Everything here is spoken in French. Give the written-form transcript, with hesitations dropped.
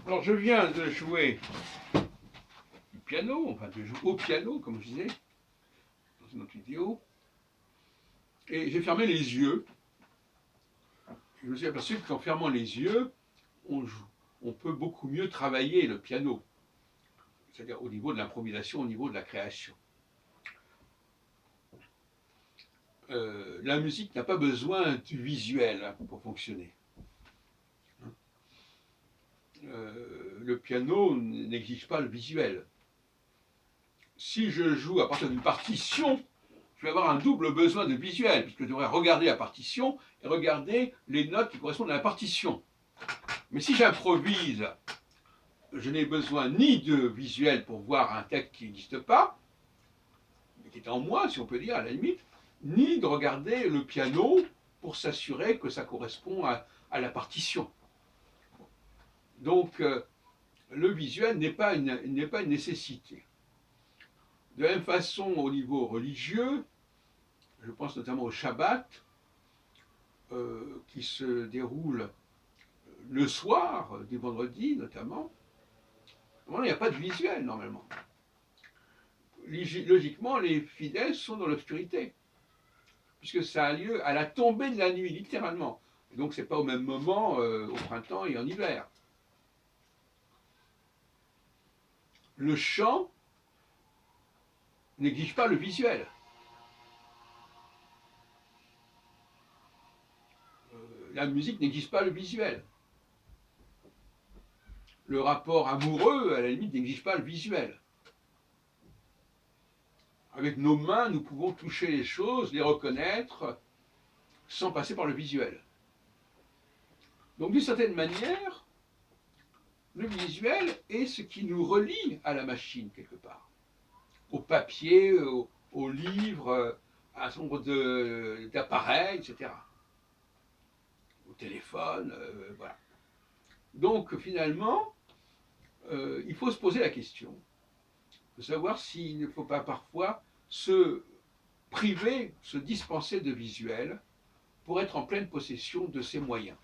Alors je viens de jouer du piano, enfin de jouer au piano, comme je disais, dans une autre vidéo, et j'ai fermé les yeux. Je me suis aperçu qu'en fermant les yeux, on peut beaucoup mieux travailler le piano, c'est-à-dire au niveau de l'improvisation, au niveau de la création. La musique n'a pas besoin du visuel pour fonctionner. Le piano n'exige pas le visuel. Si je joue à partir d'une partition, je vais avoir un double besoin de visuel, puisque je devrais regarder la partition et regarder les notes qui correspondent à la partition. Mais si j'improvise, je n'ai besoin ni de visuel pour voir un texte qui n'existe pas, mais qui est en moi, si on peut dire, à la limite, ni de regarder le piano pour s'assurer que ça correspond à la partition. Donc, le visuel n'est pas une nécessité. De la même façon, au niveau religieux, je pense notamment au Shabbat, qui se déroule le soir du vendredi notamment, il n'y a pas de visuel normalement. Logiquement, les fidèles sont dans l'obscurité, puisque ça a lieu à la tombée de la nuit, littéralement. Et donc, ce n'est pas au même moment au printemps et en hiver. Le chant n'exige pas le visuel. La musique n'exige pas le visuel. Le rapport amoureux, à la limite, n'exige pas le visuel. Avec nos mains, nous pouvons toucher les choses, les reconnaître, sans passer par le visuel. Donc, d'une certaine manière, le visuel est ce qui nous relie à la machine, quelque part. Au papier, au livre, à un certain nombre d'appareils, etc. Au téléphone, voilà. Donc, finalement, il faut se poser la question de savoir s'il ne faut pas parfois se priver, se dispenser de visuel pour être en pleine possession de ses moyens.